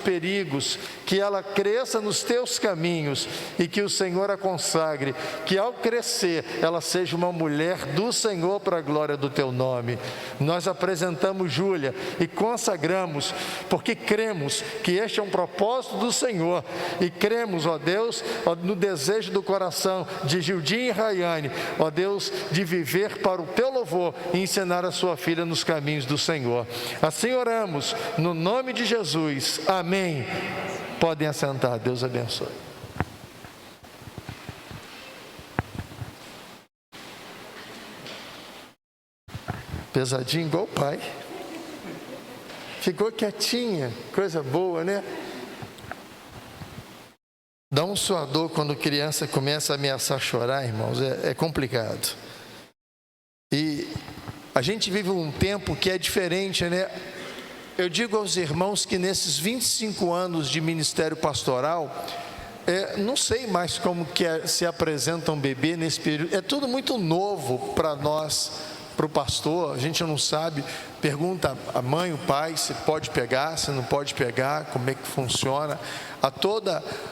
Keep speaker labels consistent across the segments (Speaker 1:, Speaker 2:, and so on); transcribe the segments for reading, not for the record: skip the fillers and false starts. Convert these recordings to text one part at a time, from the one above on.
Speaker 1: perigos, que ela cresça nos teus caminhos e que o Senhor a consagre, que ao crescer ela seja uma mulher do Senhor para a glória do teu nome. Nós apresentamos Júlia e consagramos, porque cremos que este é um propósito do Senhor e cremos, ó Deus, no desejo do coração de Gildinha e Rayane, ó Deus, de viver para o teu louvor e ensinar a sua filha nos caminhos do Senhor. Assim oramos, no nome de Jesus. Amém. Podem assentar, Deus abençoe. Pesadinho igual o pai. Ficou quietinha, coisa boa, né? Dá um suador quando criança começa a ameaçar chorar, irmãos, é complicado. E a gente vive um tempo que é diferente, né? Eu digo aos irmãos que nesses 25 anos de ministério pastoral, não sei mais como que se apresenta um bebê nesse período. É tudo muito novo para nós, para o pastor. A gente não sabe, pergunta a mãe, o pai, se pode pegar, se não pode pegar, como é que funciona.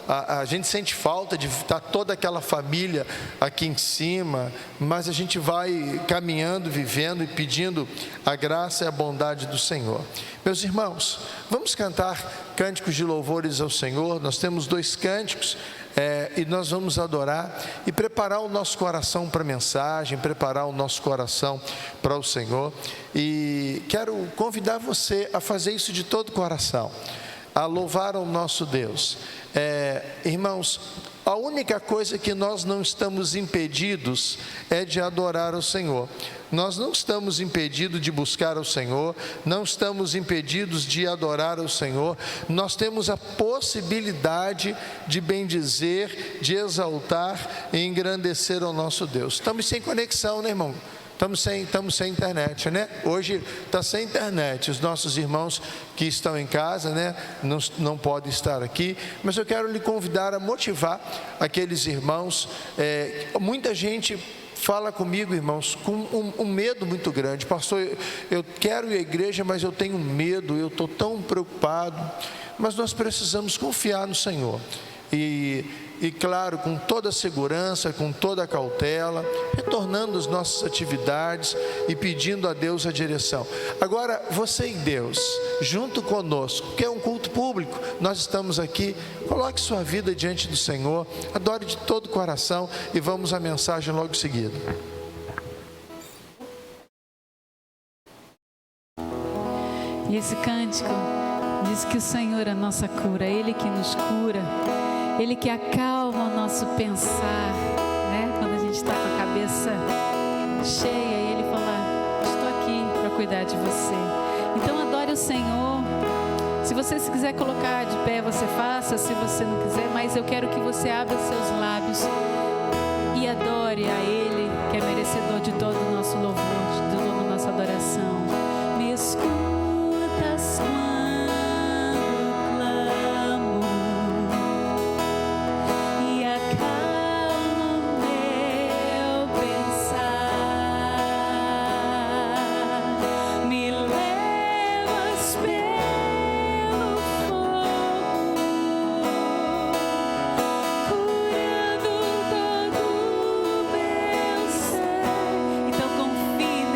Speaker 1: A gente sente falta de estar toda aquela família aqui em cima, mas a gente vai caminhando, vivendo e pedindo a graça e a bondade do Senhor. Meus irmãos, vamos cantar cânticos de louvores ao Senhor. Nós temos 2 cânticos e nós vamos adorar e preparar o nosso coração para a mensagem, preparar o nosso coração para o Senhor. E quero convidar você a fazer isso de todo o coração, a louvar o nosso Deus. Irmãos, a única coisa que nós não estamos impedidos é de adorar o Senhor. Nós não estamos impedidos de buscar o Senhor, não estamos impedidos de adorar o Senhor. Nós temos a possibilidade de bendizer, de exaltar e engrandecer ao nosso Deus. Estamos sem conexão, né, irmão? Estamos sem internet, né? Hoje está sem internet. Os nossos irmãos que estão em casa, né, não podem estar aqui. Mas eu quero lhe convidar a motivar aqueles irmãos. Muita gente fala comigo, irmãos, com um medo muito grande. Pastor, eu quero ir à igreja, mas eu tenho medo, eu estou tão preocupado. Mas nós precisamos confiar no Senhor. E claro, com toda a segurança, com toda a cautela, retornando às nossas atividades e pedindo a Deus a direção. Agora, você e Deus, junto conosco, que é um culto público, nós estamos aqui, coloque sua vida diante do Senhor, adore de todo o coração e vamos à mensagem logo em seguida.
Speaker 2: E esse cântico diz que o Senhor é a nossa cura, Ele que nos cura, Ele que acalma o nosso pensar, né? Quando a gente está com a cabeça cheia e Ele fala, estou aqui para cuidar de você. Então adore o Senhor. Se você se quiser colocar de pé, você faça. Se você não quiser, mas eu quero que você abra os seus lábios e adore a Ele, que é merecedor de todo o nosso louvor, de toda a nossa adoração. Me escutas confie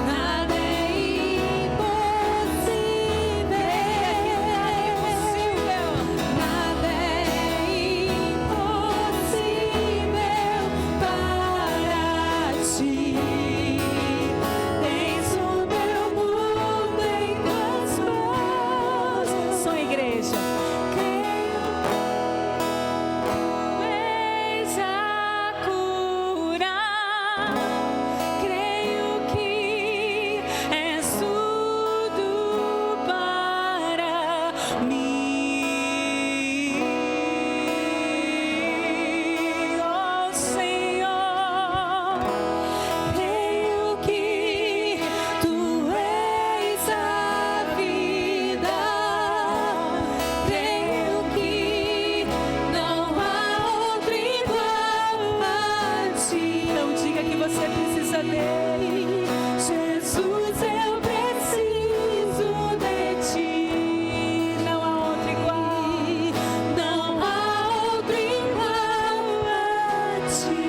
Speaker 2: Nada é impossível. Nada é impossível para ti. Tens o meu mundo em tuas mãos. Só igreja. És a curar. Creio que és tudo para mim. Oh Senhor, creio que tu és a vida. Creio que não há outro igual a ti. Não diga que você precisa dele. Jesus, eu preciso de ti. Não há outro igual. Não há outro igual a ti.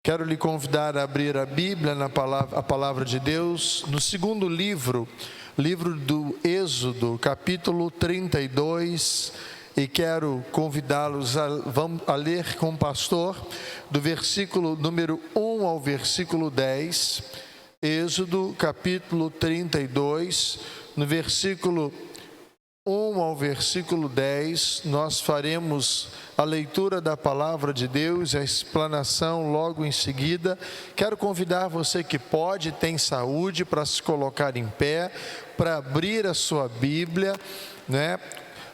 Speaker 1: Quero lhe convidar a abrir a Bíblia, a palavra de Deus, no segundo livro do Êxodo, capítulo 32, e quero convidá-los a ler com o pastor, do versículo número 1 ao versículo 10, Êxodo, capítulo 32, no versículo 1 ao versículo 10, nós faremos a leitura da palavra de Deus, a explanação logo em seguida. Quero convidar você que pode, tem saúde, para se colocar em pé, para abrir a sua Bíblia, né?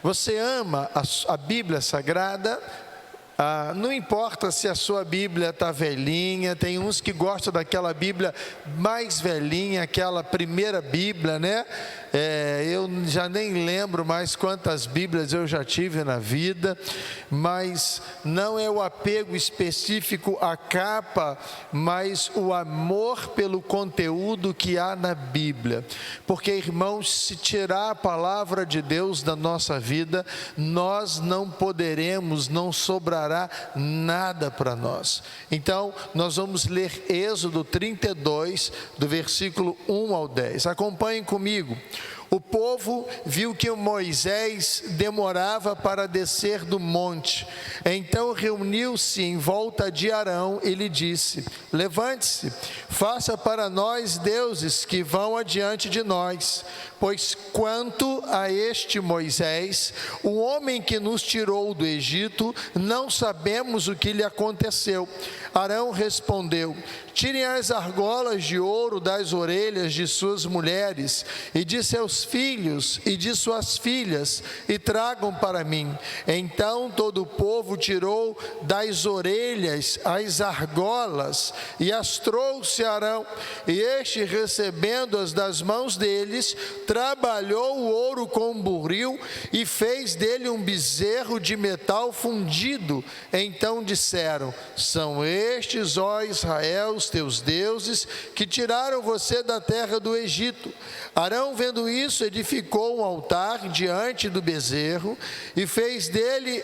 Speaker 1: Você ama a Bíblia Sagrada? Não importa se a sua Bíblia está velhinha, tem uns que gostam daquela Bíblia mais velhinha, aquela primeira Bíblia, né? Eu já nem lembro mais quantas Bíblias eu já tive na vida, mas não é o apego específico à capa, mas o amor pelo conteúdo que há na Bíblia. Porque, irmãos, se tirar a palavra de Deus da nossa vida, nós não poderemos, não sobrará nada para nós. Então, nós vamos ler Êxodo 32, do versículo 1 ao 10. Acompanhem comigo. O povo viu que Moisés demorava para descer do monte. Então reuniu-se em volta de Arão e lhe disse: levante-se, faça para nós deuses que vão adiante de nós. Pois quanto a este Moisés, o homem que nos tirou do Egito, não sabemos o que lhe aconteceu. Arão respondeu: tirem as argolas de ouro das orelhas de suas mulheres e de seus filhos e de suas filhas e tragam para mim. Então todo o povo tirou das orelhas as argolas e as trouxe a Arão. E este, recebendo-as das mãos deles, trabalhou o ouro com um buril e fez dele um bezerro de metal fundido. Então disseram: são estes, ó Israel, os teus deuses, que tiraram você da terra do Egito. Arão, vendo isso, edificou um altar diante do bezerro e fez dele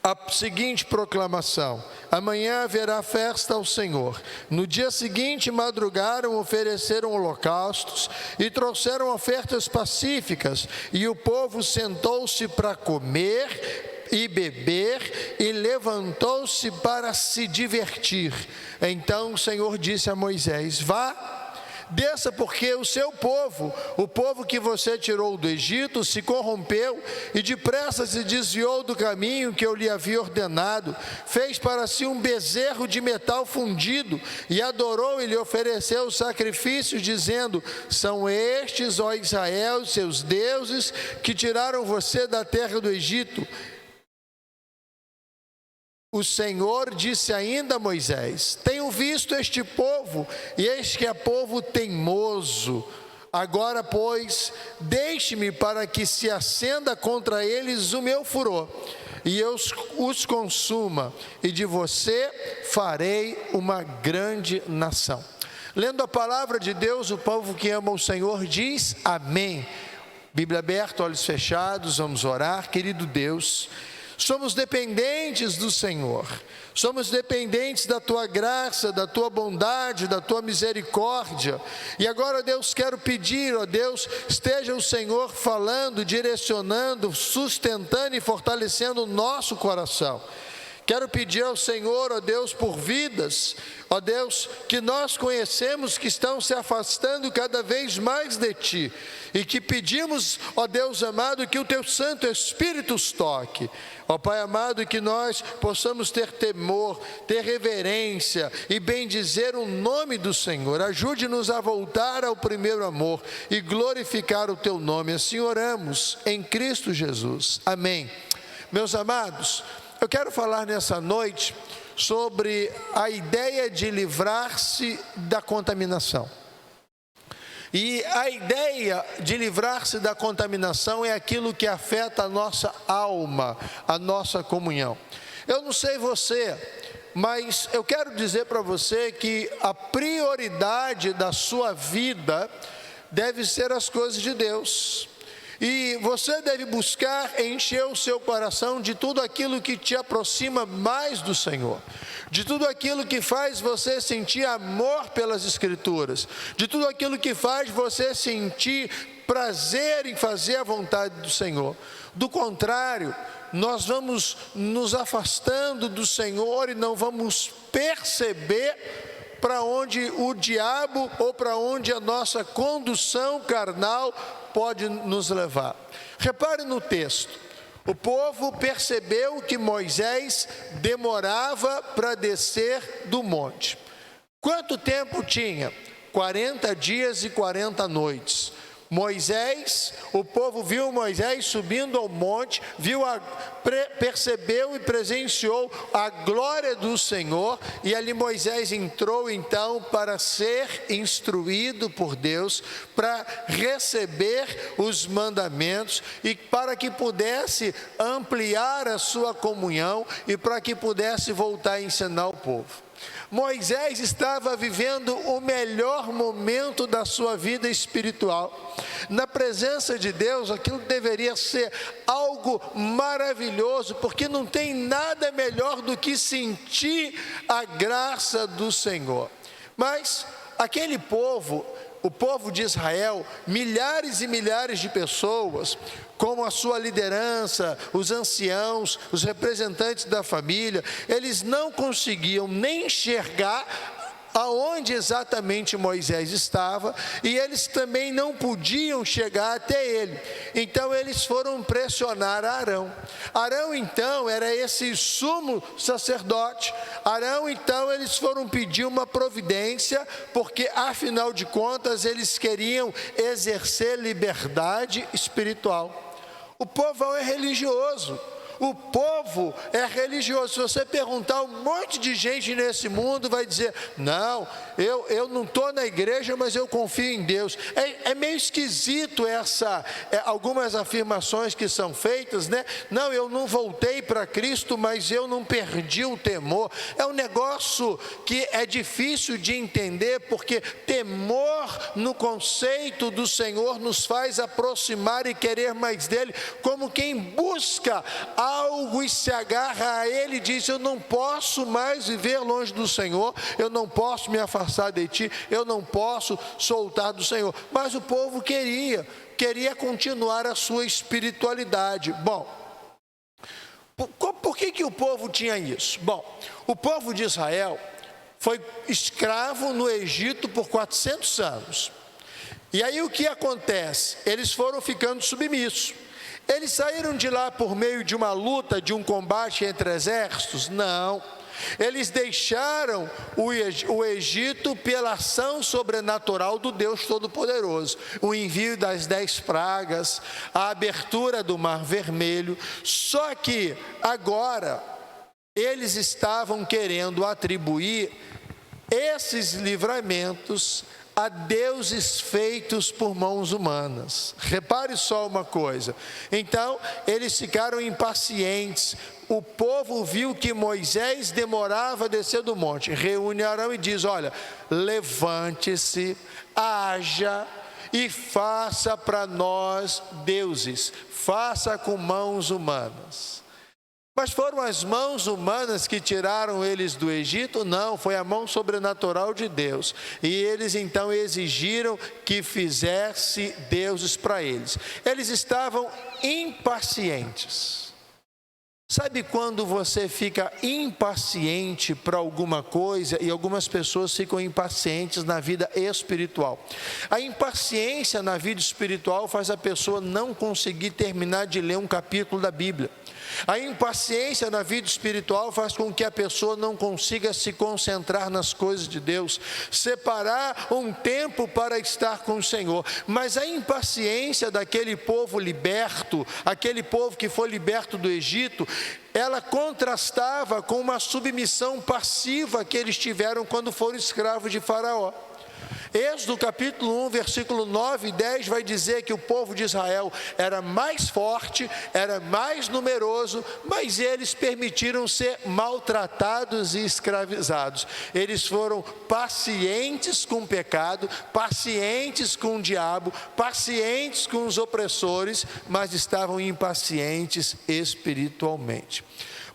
Speaker 1: a seguinte proclamação: amanhã haverá festa ao Senhor. No dia seguinte madrugaram, ofereceram holocaustos e trouxeram ofertas pacíficas, e o povo sentou-se para comer e beber, e levantou-se para se divertir. Então o Senhor disse a Moisés: vá, desça, porque o seu povo, o povo que você tirou do Egito, se corrompeu e depressa se desviou do caminho que eu lhe havia ordenado. Fez para si um bezerro de metal fundido e adorou e lhe ofereceu sacrifícios, dizendo: são estes, ó Israel, seus deuses, que tiraram você da terra do Egito. O Senhor disse ainda a Moisés: tenho visto este povo, e eis que é povo teimoso. Agora, pois, deixe-me para que se acenda contra eles o meu furor, e eu os consuma, e de você farei uma grande nação. Lendo a palavra de Deus, o povo que ama o Senhor diz amém. Bíblia aberta, olhos fechados, vamos orar. Querido Deus, somos dependentes do Senhor, somos dependentes da Tua graça, da Tua bondade, da Tua misericórdia. E agora, Deus, quero pedir, ó Deus, esteja o Senhor falando, direcionando, sustentando e fortalecendo o nosso coração. Quero pedir ao Senhor, ó Deus, por vidas, ó Deus, que nós conhecemos que estão se afastando cada vez mais de Ti. E que pedimos, ó Deus amado, que o Teu Santo Espírito os toque. Ó Pai amado, que nós possamos ter temor, ter reverência e bendizer o nome do Senhor. Ajude-nos a voltar ao primeiro amor e glorificar o Teu nome. Assim oramos em Cristo Jesus. Amém. Meus amados, eu quero falar nessa noite sobre a ideia de livrar-se da contaminação. E a ideia de livrar-se da contaminação é aquilo que afeta a nossa alma, a nossa comunhão. Eu não sei você, mas eu quero dizer para você que a prioridade da sua vida deve ser as coisas de Deus. E você deve buscar encher o seu coração de tudo aquilo que te aproxima mais do Senhor, de tudo aquilo que faz você sentir amor pelas Escrituras, de tudo aquilo que faz você sentir prazer em fazer a vontade do Senhor. Do contrário, nós vamos nos afastando do Senhor e não vamos perceber para onde o diabo ou para onde a nossa condução carnal pode nos levar. Repare no texto. O povo percebeu que Moisés demorava para descer do monte. Quanto tempo tinha? 40 dias e 40 noites. O povo viu Moisés subindo ao monte, percebeu e presenciou a glória do Senhor, e ali Moisés entrou então para ser instruído por Deus, para receber os mandamentos e para que pudesse ampliar a sua comunhão e para que pudesse voltar a ensinar o povo. Moisés estava vivendo o melhor momento da sua vida espiritual. Na presença de Deus, aquilo deveria ser algo maravilhoso, porque não tem nada melhor do que sentir a graça do Senhor. Mas aquele povo, o povo de Israel, milhares e milhares de pessoas, como a sua liderança, os anciãos, os representantes da família, eles não conseguiam nem enxergar aonde exatamente Moisés estava, e eles também não podiam chegar até ele. Então eles foram pressionar Arão. Arão então era esse sumo sacerdote. Arão então eles foram pedir uma providência, porque afinal de contas eles queriam exercer liberdade espiritual. O povo é religioso. O povo é religioso. Se você perguntar, um monte de gente nesse mundo vai dizer: não, eu não estou na igreja, mas eu confio em Deus. É meio esquisito algumas afirmações que são feitas, né? Não, eu não voltei para Cristo, mas eu não perdi o temor. É um negócio que é difícil de entender, porque temor no conceito do Senhor nos faz aproximar e querer mais dele, como quem busca algo e se agarra a ele e diz: eu não posso mais viver longe do Senhor, eu não posso me afastar de Ti, eu não posso soltar do Senhor. Mas o povo queria continuar a sua espiritualidade. Bom, por que o povo tinha isso? Bom, o povo de Israel foi escravo no Egito por 400 anos. E aí o que acontece? Eles foram ficando submissos. Eles saíram de lá por meio de uma luta, de um combate entre exércitos? Não. Eles deixaram o Egito pela ação sobrenatural do Deus Todo-Poderoso. O envio das 10 pragas, a abertura do Mar Vermelho. Só que agora eles estavam querendo atribuir esses livramentos a deuses feitos por mãos humanas. Repare só uma coisa. Então, eles ficaram impacientes. O povo viu que Moisés demorava a descer do monte. Reúne Arão e diz: olha, levante-se, haja e faça para nós deuses, faça com mãos humanas. Mas foram as mãos humanas que tiraram eles do Egito? Não, foi a mão sobrenatural de Deus. E eles então exigiram que fizesse deuses para eles. Eles estavam impacientes. Sabe quando você fica impaciente para alguma coisa, e algumas pessoas ficam impacientes na vida espiritual? A impaciência na vida espiritual faz a pessoa não conseguir terminar de ler um capítulo da Bíblia. A impaciência na vida espiritual faz com que a pessoa não consiga se concentrar nas coisas de Deus, separar um tempo para estar com o Senhor. Mas a impaciência daquele povo liberto, aquele povo que foi liberto do Egito, ela contrastava com uma submissão passiva que eles tiveram quando foram escravos de Faraó. Êxodo capítulo 1, versículo 9 e 10 vai dizer que o povo de Israel era mais forte, era mais numeroso, mas eles permitiram ser maltratados e escravizados. Eles foram pacientes com o pecado, pacientes com o diabo, pacientes com os opressores, mas estavam impacientes espiritualmente.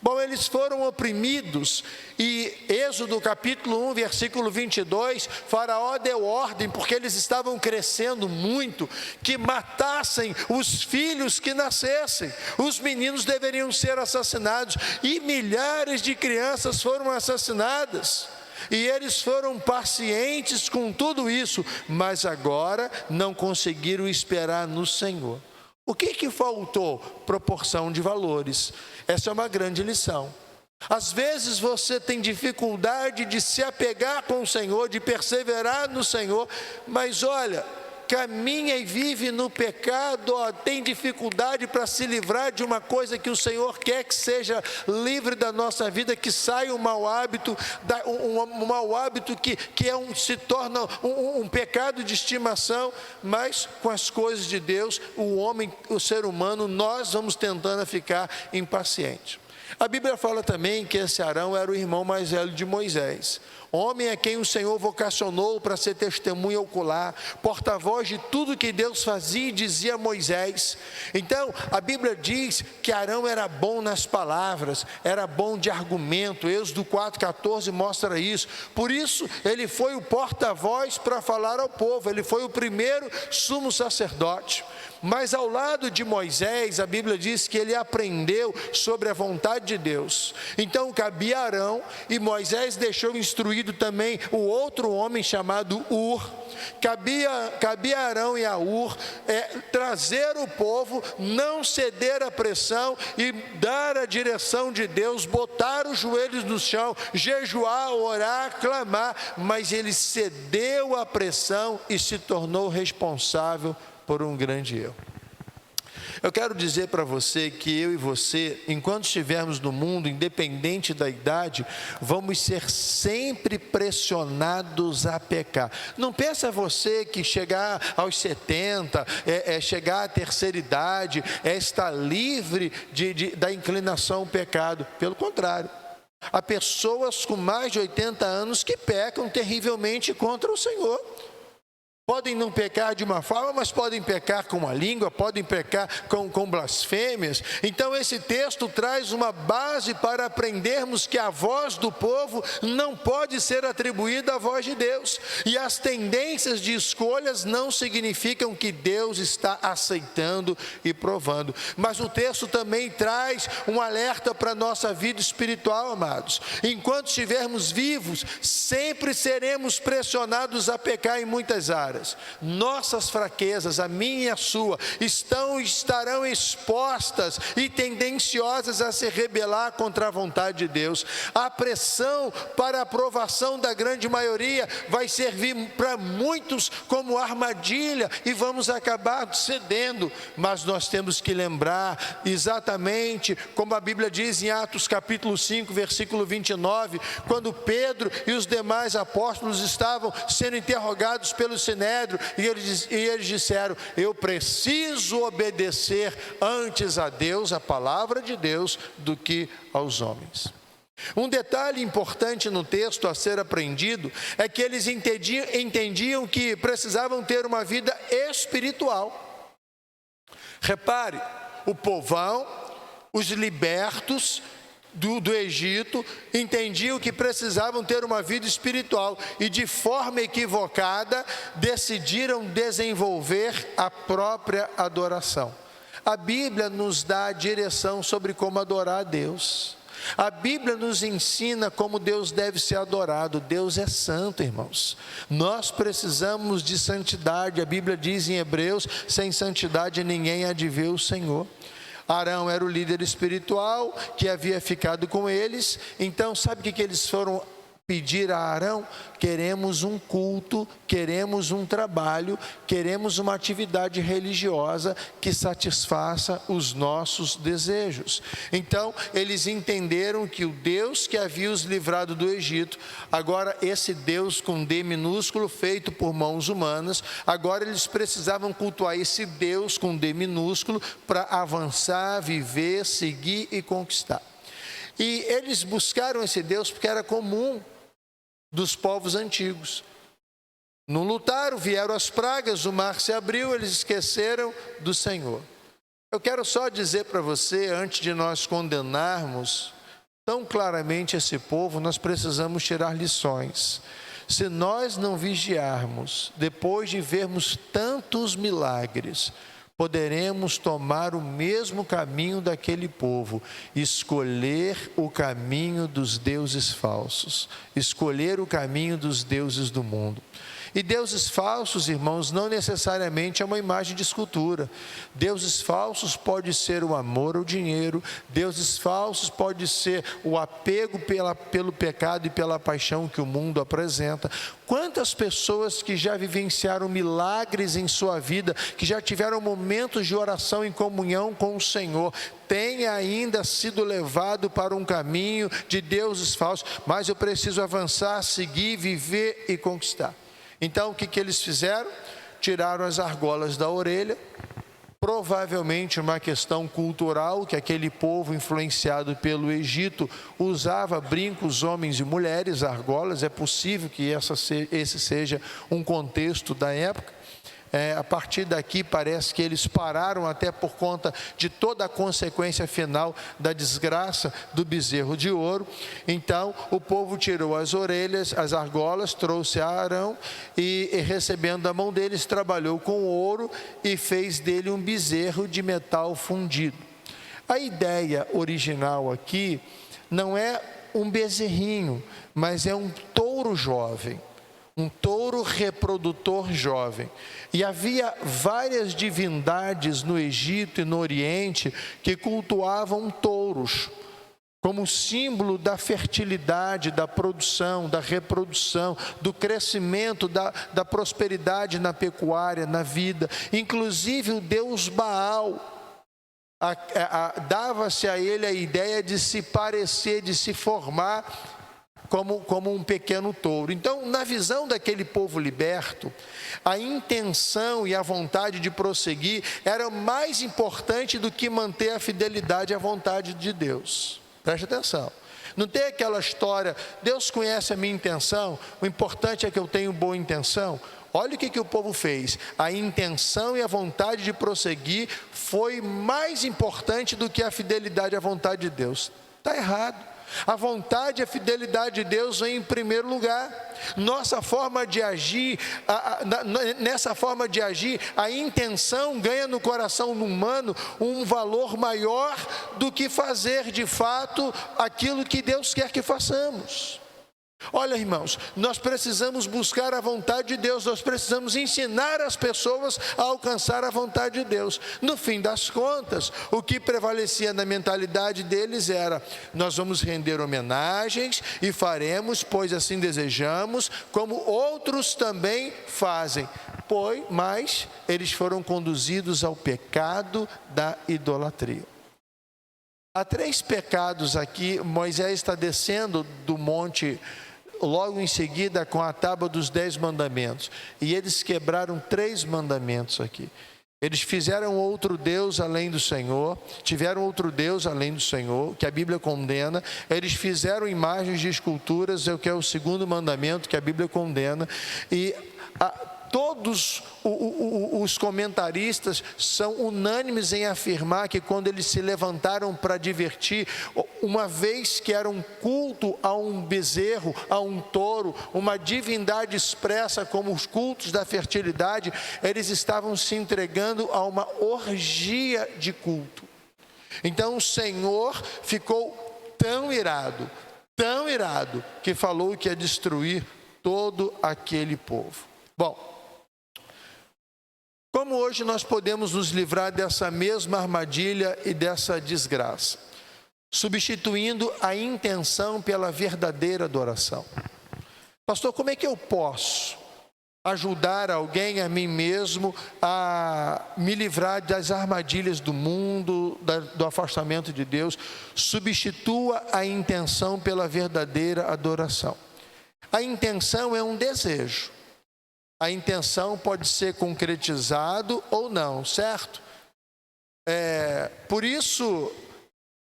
Speaker 1: Bom, eles foram oprimidos e Êxodo capítulo 1, versículo 22, Faraó deu ordem, porque eles estavam crescendo muito, que matassem os filhos que nascessem. Os meninos deveriam ser assassinados e milhares de crianças foram assassinadas. E eles foram pacientes com tudo isso, mas agora não conseguiram esperar no Senhor. O que faltou? Proporção de valores. Essa é uma grande lição. Às vezes você tem dificuldade de se apegar com o Senhor, de perseverar no Senhor, mas olha, caminha e vive no pecado, tem dificuldade para se livrar de uma coisa que o Senhor quer que seja livre da nossa vida, que saia um mau hábito, um mau hábito que se torna um pecado de estimação, mas com as coisas de Deus, o homem, o ser humano, nós vamos tentando ficar impaciente. A Bíblia fala também que esse Arão era o irmão mais velho de Moisés. Homem a quem o Senhor vocacionou para ser testemunha ocular, porta-voz de tudo que Deus fazia e dizia a Moisés. Então, a Bíblia diz que Arão era bom nas palavras, era bom de argumento. Êxodo 4,14 mostra isso. Por isso, ele foi o porta-voz para falar ao povo, ele foi o primeiro sumo sacerdote. Mas ao lado de Moisés, a Bíblia diz que ele aprendeu sobre a vontade de Deus. Então cabia a Arão, e Moisés deixou instruído também o outro homem chamado Ur. Cabia a Arão e a Ur trazer o povo, não ceder à pressão e dar a direção de Deus, botar os joelhos no chão, jejuar, orar, clamar, mas ele cedeu à pressão e se tornou responsável por um grande erro. Eu quero dizer para você que eu e você, enquanto estivermos no mundo, independente da idade, vamos ser sempre pressionados a pecar. Não pensa você que chegar aos 70, chegar à terceira idade, estar livre da inclinação ao pecado. Pelo contrário, há pessoas com mais de 80 anos que pecam terrivelmente contra o Senhor. Podem não pecar de uma forma, mas podem pecar com a língua, podem pecar com blasfêmias. Então esse texto traz uma base para aprendermos que a voz do povo não pode ser atribuída à voz de Deus. E as tendências de escolhas não significam que Deus está aceitando e provando. Mas o texto também traz um alerta para a nossa vida espiritual, amados. Enquanto estivermos vivos, sempre seremos pressionados a pecar em muitas áreas. Nossas fraquezas, a minha e a sua, estarão expostas e tendenciosas a se rebelar contra a vontade de Deus. A pressão para a aprovação da grande maioria vai servir para muitos como armadilha e vamos acabar cedendo. Mas nós temos que lembrar exatamente como a Bíblia diz em Atos capítulo 5, versículo 29, quando Pedro e os demais apóstolos estavam sendo interrogados pelo Sinédrio, e eles disseram: eu preciso obedecer antes a Deus, a palavra de Deus, do que aos homens. Um detalhe importante no texto a ser aprendido é que eles entendiam que precisavam ter uma vida espiritual. Repare, o povão, os libertos do Egito, entendiam que precisavam ter uma vida espiritual e, de forma equivocada, decidiram desenvolver a própria adoração. A Bíblia nos dá a direção sobre como adorar a Deus. A Bíblia nos ensina como Deus deve ser adorado. Deus é santo, irmãos. Nós precisamos de santidade. A Bíblia diz em Hebreus: sem santidade ninguém há de ver o Senhor. Arão era o líder espiritual que havia ficado com eles. Então, sabe o que eles foram pedir a Arão? Queremos um culto, queremos um trabalho, queremos uma atividade religiosa que satisfaça os nossos desejos. Então, eles entenderam que o Deus que havia os livrado do Egito, agora esse Deus com D minúsculo, feito por mãos humanas, agora eles precisavam cultuar esse Deus com D minúsculo para avançar, viver, seguir e conquistar. E eles buscaram esse Deus porque era comum dos povos antigos. Não lutaram, vieram as pragas, o mar se abriu, eles esqueceram do Senhor. Eu quero só dizer para você, antes de nós condenarmos tão claramente esse povo, nós precisamos tirar lições. Se nós não vigiarmos, depois de vermos tantos milagres, poderemos tomar o mesmo caminho daquele povo, escolher o caminho dos deuses falsos, escolher o caminho dos deuses do mundo. E deuses falsos, irmãos, não necessariamente é uma imagem de escultura. Deuses falsos pode ser o amor ao dinheiro, deuses falsos pode ser o apego pelo pecado e pela paixão que o mundo apresenta. Quantas pessoas que já vivenciaram milagres em sua vida, que já tiveram momentos de oração em comunhão com o Senhor, têm ainda sido levado para um caminho de deuses falsos, mas eu preciso avançar, seguir, viver e conquistar. Então, o que eles fizeram? Tiraram as argolas da orelha, provavelmente uma questão cultural, que aquele povo influenciado pelo Egito usava brincos, homens e mulheres, argolas. É possível que esse seja um contexto da época. A partir daqui parece que eles pararam até por conta de toda a consequência final da desgraça do bezerro de ouro. Então o povo tirou as orelhas, as argolas, trouxe a Arão e recebendo da mão deles, trabalhou com ouro e fez dele um bezerro de metal fundido. A ideia original aqui não é um bezerrinho, mas é um touro jovem. Um touro reprodutor jovem. E havia várias divindades no Egito e no Oriente que cultuavam touros como símbolo da fertilidade, da produção, da reprodução, do crescimento, da prosperidade na pecuária, na vida. Inclusive o deus Baal, dava-se a ele a ideia de se parecer, de se formar como um pequeno touro. Então, na visão daquele povo liberto, a intenção e a vontade de prosseguir era mais importante do que manter a fidelidade à vontade de Deus. Preste atenção. Não tem aquela história, Deus conhece a minha intenção, o importante é que eu tenho boa intenção. Olha o que o povo fez. A intenção e a vontade de prosseguir foi mais importante do que a fidelidade à vontade de Deus. Está errado. A vontade e a fidelidade de Deus vem em primeiro lugar. Nossa forma de agir, nessa forma de agir, a intenção ganha no coração humano um valor maior do que fazer de fato aquilo que Deus quer que façamos. Olha, irmãos, nós precisamos buscar a vontade de Deus, nós precisamos ensinar as pessoas a alcançar a vontade de Deus. No fim das contas, o que prevalecia na mentalidade deles era: nós vamos render homenagens e faremos, pois assim desejamos, como outros também fazem. Mas eles foram conduzidos ao pecado da idolatria. Há 3 pecados aqui. Moisés está descendo do monte logo em seguida com a tábua dos 10 mandamentos. E eles quebraram 3 mandamentos aqui. Eles fizeram outro Deus além do Senhor, tiveram outro Deus além do Senhor, que a Bíblia condena. Eles fizeram imagens de esculturas, é o que é o segundo mandamento que a Bíblia condena. E todos os comentaristas são unânimes em afirmar que quando eles se levantaram para divertir, uma vez que era um culto a um bezerro, a um touro, uma divindade expressa como os cultos da fertilidade, eles estavam se entregando a uma orgia de culto. Então o Senhor ficou tão irado, que falou que ia destruir todo aquele povo. Bom, como hoje nós podemos nos livrar dessa mesma armadilha e dessa desgraça? Substituindo a intenção pela verdadeira adoração. Pastor, como é que eu posso ajudar alguém, a mim mesmo, a me livrar das armadilhas do mundo, do afastamento de Deus? Substitua a intenção pela verdadeira adoração. A intenção é um desejo. A intenção pode ser concretizado ou não, certo? Por isso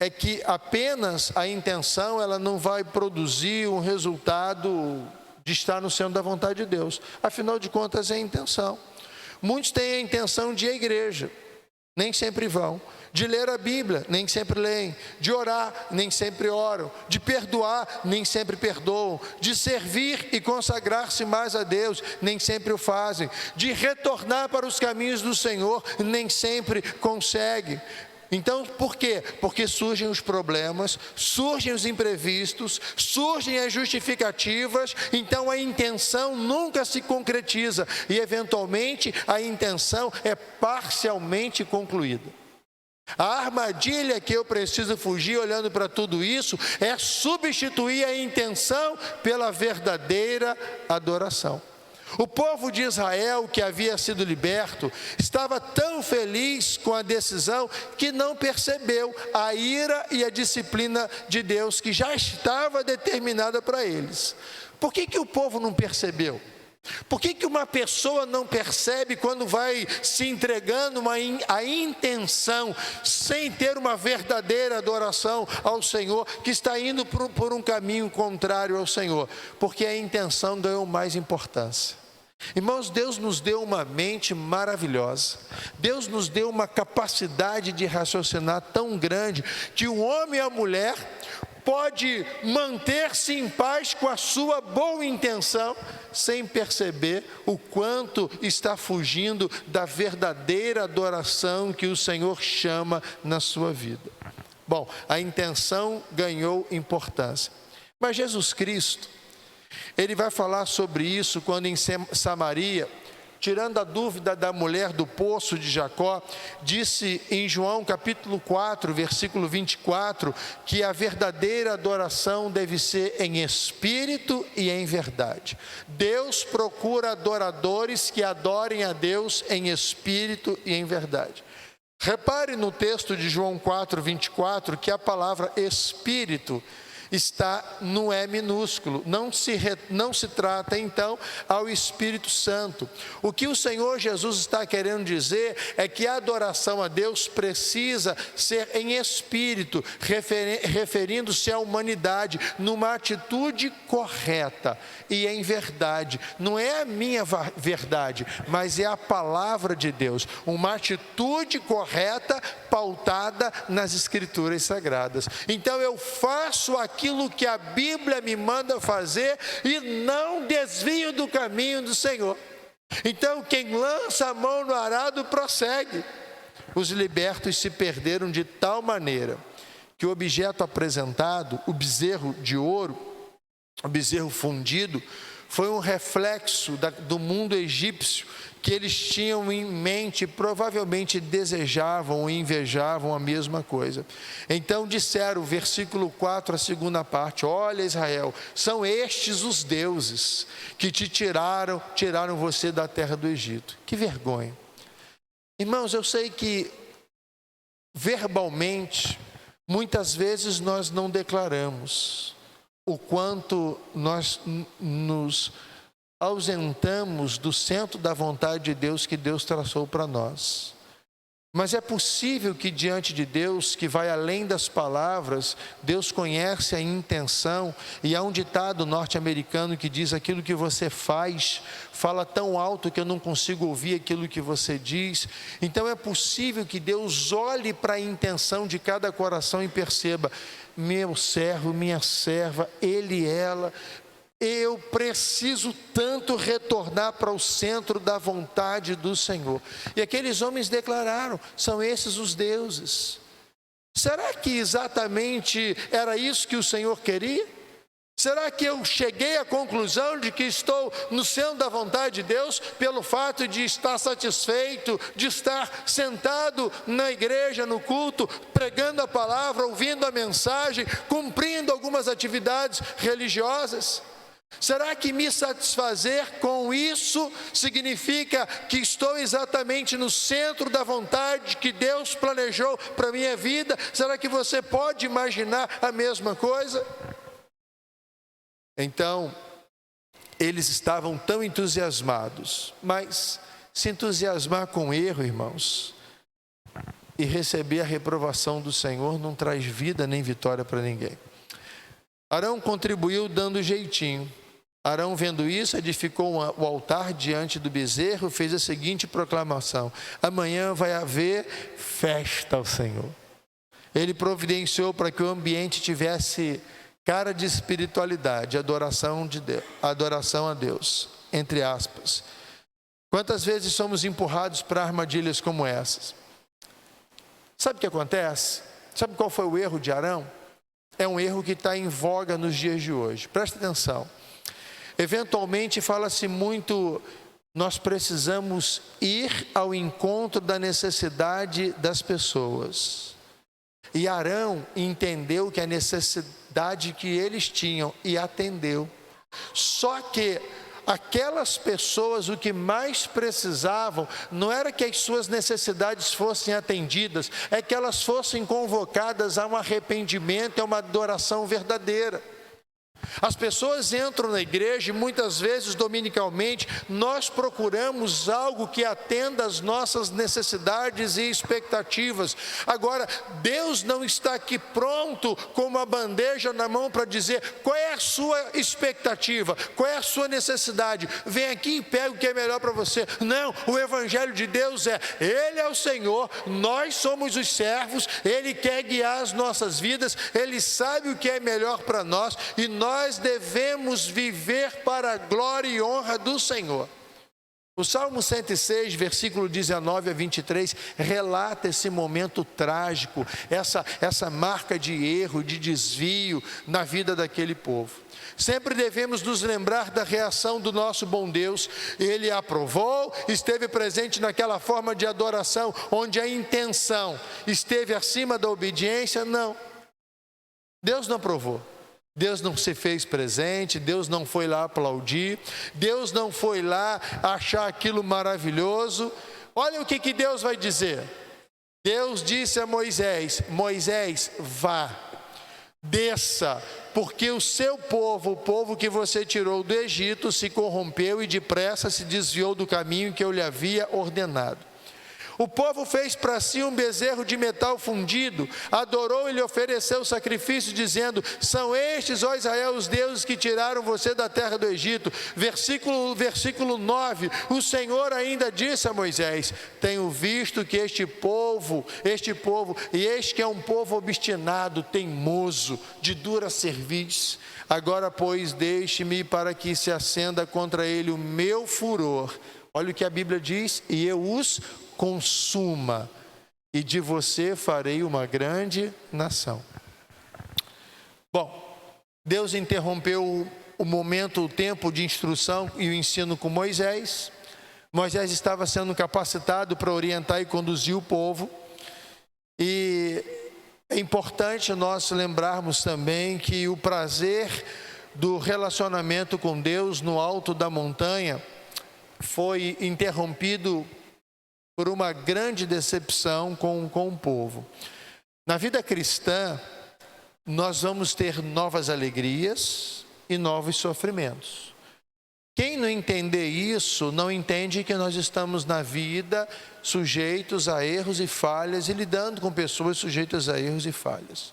Speaker 1: é que apenas a intenção ela não vai produzir um resultado de estar no centro da vontade de Deus. Afinal de contas é a intenção. Muitos têm a intenção de ir à igreja, nem sempre vão. De ler a Bíblia, nem sempre leem. De orar, nem sempre oram. De perdoar, nem sempre perdoam. De servir e consagrar-se mais a Deus, nem sempre o fazem. De retornar para os caminhos do Senhor, nem sempre conseguem. Então, por quê? Porque surgem os problemas, surgem os imprevistos, surgem as justificativas, então a intenção nunca se concretiza e, eventualmente, a intenção é parcialmente concluída. A armadilha que eu preciso fugir olhando para tudo isso é substituir a intenção pela verdadeira adoração. O povo de Israel, que havia sido liberto, estava tão feliz com a decisão que não percebeu a ira e a disciplina de Deus que já estava determinada para eles. Por que o povo não percebeu? Por que uma pessoa não percebe quando vai se entregando a intenção, sem ter uma verdadeira adoração ao Senhor, que está indo por um caminho contrário ao Senhor? Porque a intenção ganhou mais importância. Irmãos, Deus nos deu uma mente maravilhosa. Deus nos deu uma capacidade de raciocinar tão grande que o homem e a mulher pode manter-se em paz com a sua boa intenção, sem perceber o quanto está fugindo da verdadeira adoração que o Senhor chama na sua vida. Bom, a intenção ganhou importância. Mas Jesus Cristo, Ele vai falar sobre isso quando em Samaria, tirando a dúvida da mulher do poço de Jacó, disse em João capítulo 4, versículo 24, que a verdadeira adoração deve ser em espírito e em verdade. Deus procura adoradores que adorem a Deus em espírito e em verdade. Repare no texto de João 4, 24, que a palavra espírito está no E minúsculo, não se trata então ao Espírito Santo. O que o Senhor Jesus está querendo dizer é que a adoração a Deus precisa ser em espírito, referindo-se à humanidade, numa atitude correta e em verdade. Não é a minha verdade, mas é a palavra de Deus, uma atitude correta pautada nas Escrituras Sagradas. Então eu faço aquilo que a Bíblia me manda fazer e não desvio do caminho do Senhor. Então quem lança a mão no arado prossegue. Os libertos se perderam de tal maneira que o objeto apresentado, o bezerro de ouro, o bezerro fundido, foi um reflexo do mundo egípcio que eles tinham em mente, provavelmente desejavam e invejavam a mesma coisa. Então disseram, versículo 4, a segunda parte: olha, Israel, são estes os deuses que te tiraram você da terra do Egito. Que vergonha. Irmãos, eu sei que verbalmente, muitas vezes nós não declaramos o quanto nós nos ausentamos do centro da vontade de Deus que Deus traçou para nós. Mas é possível que diante de Deus, que vai além das palavras, Deus conhece a intenção, e há um ditado norte-americano que diz: aquilo que você faz, fala tão alto que eu não consigo ouvir aquilo que você diz. Então é possível que Deus olhe para a intenção de cada coração e perceba: meu servo, minha serva, ele, ela, eu preciso tanto retornar para o centro da vontade do Senhor. E aqueles homens declararam: são esses os deuses. Será que exatamente era isso que o Senhor queria? Será que eu cheguei à conclusão de que estou no centro da vontade de Deus pelo fato de estar satisfeito, de estar sentado na igreja, no culto, pregando a palavra, ouvindo a mensagem, cumprindo algumas atividades religiosas? Será que me satisfazer com isso significa que estou exatamente no centro da vontade que Deus planejou para a minha vida? Será que você pode imaginar a mesma coisa? Então, eles estavam tão entusiasmados, mas se entusiasmar com erro, irmãos, e receber a reprovação do Senhor não traz vida nem vitória para ninguém. Arão contribuiu dando jeitinho. Arão, vendo isso, edificou o altar diante do bezerro, fez a seguinte proclamação: amanhã vai haver festa ao Senhor. Ele providenciou para que o ambiente tivesse cara de espiritualidade, adoração a Deus, entre aspas. Quantas vezes somos empurrados para armadilhas como essas? Sabe o que acontece? Sabe qual foi o erro de Arão? É um erro que está em voga nos dias de hoje. Presta atenção. Eventualmente fala-se muito: nós precisamos ir ao encontro da necessidade das pessoas. E Arão entendeu que a necessidade que eles tinham e atendeu. Só que aquelas pessoas, o que mais precisavam não era que as suas necessidades fossem atendidas, é que elas fossem convocadas a um arrependimento, a uma adoração verdadeira. As pessoas entram na igreja e muitas vezes, dominicalmente, nós procuramos algo que atenda às nossas necessidades e expectativas. Agora, Deus não está aqui pronto com uma bandeja na mão para dizer: qual é a sua expectativa, qual é a sua necessidade, vem aqui e pega o que é melhor para você. Não, o evangelho de Deus é: Ele é o Senhor, nós somos os servos, Ele quer guiar as nossas vidas, Ele sabe o que é melhor para nós, e nós devemos viver para a glória e honra do Senhor. O Salmo 106, versículo 19 a 23, relata esse momento trágico, essa marca de erro, de desvio na vida daquele povo. Sempre devemos nos lembrar da reação do nosso bom Deus. Ele aprovou, esteve presente naquela forma de adoração, onde a intenção esteve acima da obediência? Não. Deus não aprovou. Deus não se fez presente, Deus não foi lá aplaudir, Deus não foi lá achar aquilo maravilhoso. Olha o que Deus vai dizer. Deus disse a Moisés: Moisés, vá, desça, porque o seu povo, o povo que você tirou do Egito, se corrompeu e depressa se desviou do caminho que eu lhe havia ordenado. O povo fez para si um bezerro de metal fundido, adorou e lhe ofereceu sacrifício, dizendo: são estes, ó Israel, os deuses que tiraram você da terra do Egito. Versículo 9, o Senhor ainda disse a Moisés: tenho visto que este povo, e este que é um povo obstinado, teimoso, de dura cerviz. Agora, pois, deixe-me para que se acenda contra ele o meu furor. Olha o que a Bíblia diz: e eu os consuma, e de você farei uma grande nação. Bom, Deus interrompeu o tempo de instrução e o ensino com Moisés. Moisés estava sendo capacitado para orientar e conduzir o povo. E é importante nós lembrarmos também que o prazer do relacionamento com Deus no alto da montanha foi interrompido por uma grande decepção com o povo. Na vida cristã, nós vamos ter novas alegrias e novos sofrimentos. Quem não entender isso, não entende que nós estamos na vida sujeitos a erros e falhas e lidando com pessoas sujeitas a erros e falhas.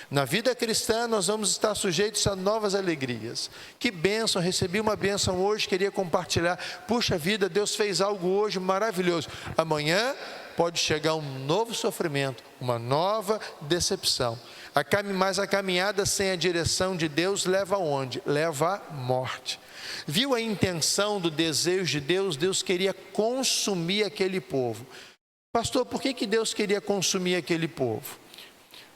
Speaker 1: Na vida cristã, nós vamos estar sujeitos a novas alegrias. Que bênção, recebi uma bênção hoje, queria compartilhar. Puxa vida, Deus fez algo hoje maravilhoso. Amanhã pode chegar um novo sofrimento, uma nova decepção. Mas a caminhada sem a direção de Deus leva aonde? Leva à morte. Viu a intenção do desejo de Deus? Deus queria consumir aquele povo. Pastor, por que Deus queria consumir aquele povo?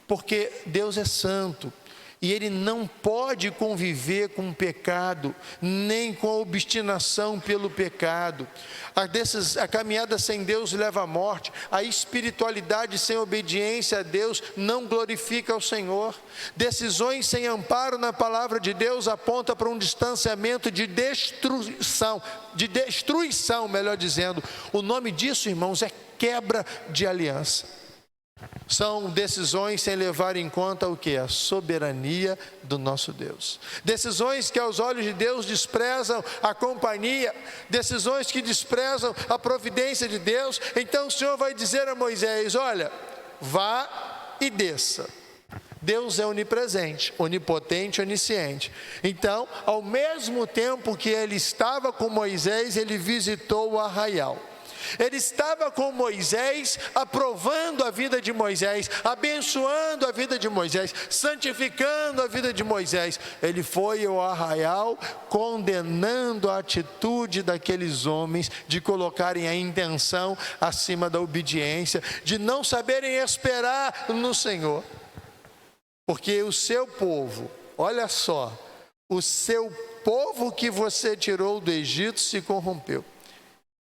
Speaker 1: Porque Deus é santo e Ele não pode conviver com o pecado, nem com a obstinação pelo pecado. A caminhada sem Deus leva à morte. A espiritualidade sem obediência a Deus não glorifica ao Senhor. Decisões sem amparo na palavra de Deus aponta para um distanciamento de destruição, melhor dizendo. O nome disso, irmãos, é quebra de aliança. São decisões sem levar em conta o que? A soberania do nosso Deus. Decisões que aos olhos de Deus desprezam a companhia, decisões que desprezam a providência de Deus. Então o Senhor vai dizer a Moisés: olha, vá e desça. Deus é onipresente, onipotente, onisciente. Então, ao mesmo tempo que ele estava com Moisés, ele visitou o arraial. Ele estava com Moisés, aprovando a vida de Moisés, abençoando a vida de Moisés, santificando a vida de Moisés. Ele foi ao arraial condenando a atitude daqueles homens de colocarem a intenção acima da obediência, de não saberem esperar no Senhor. Porque o seu povo, olha só, o seu povo que você tirou do Egito se corrompeu.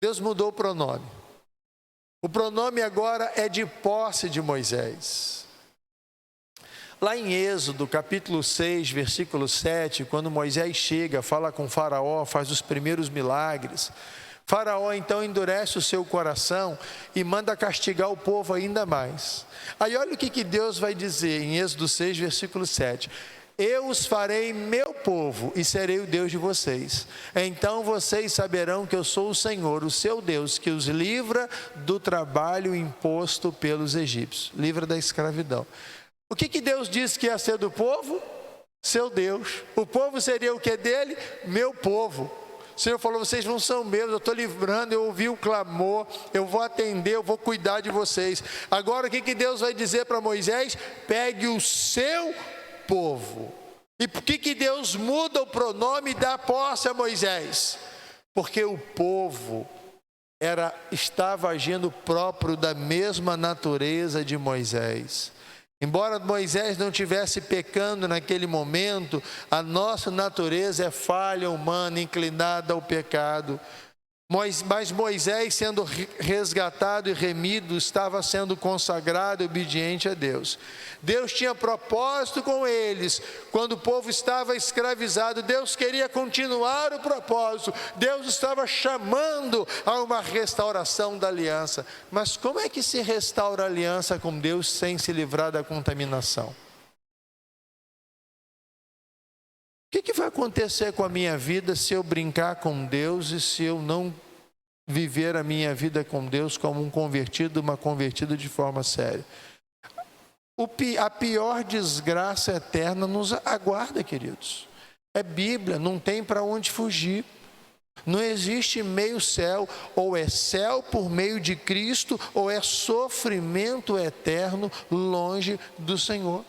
Speaker 1: Deus mudou o pronome. O pronome agora é de posse de Moisés. Lá em Êxodo, capítulo 6, versículo 7, quando Moisés chega, fala com Faraó, faz os primeiros milagres. Faraó então endurece o seu coração e manda castigar o povo ainda mais. Aí olha o que Deus vai dizer em Êxodo 6, versículo 7. Eu os farei meu povo e serei o Deus de vocês. Então vocês saberão que eu sou o Senhor, o seu Deus, que os livra do trabalho imposto pelos egípcios. Livra da escravidão. O que Deus disse que ia ser do povo? Seu Deus. O povo seria o que dele? Meu povo. O Senhor falou: vocês não são meus, eu estou livrando, eu ouvi o clamor, eu vou atender, eu vou cuidar de vocês. Agora o que Deus vai dizer para Moisés? Pegue o seu povo. E por que Deus muda o pronome e dá posse a Moisés? Porque o povo estava agindo próprio da mesma natureza de Moisés. Embora Moisés não estivesse pecando naquele momento, a nossa natureza é falha humana, inclinada ao pecado. Mas Moisés, sendo resgatado e remido, estava sendo consagrado e obediente a Deus. Deus tinha propósito com eles. Quando o povo estava escravizado, Deus queria continuar o propósito. Deus estava chamando a uma restauração da aliança. Mas como é que se restaura a aliança com Deus sem se livrar da contaminação? O que vai acontecer com a minha vida se eu brincar com Deus e se eu não viver a minha vida com Deus como um convertido, uma convertida de forma séria? A pior desgraça eterna nos aguarda, queridos. É Bíblia, não tem para onde fugir. Não existe meio céu, ou é céu por meio de Cristo, ou é sofrimento eterno longe do Senhor.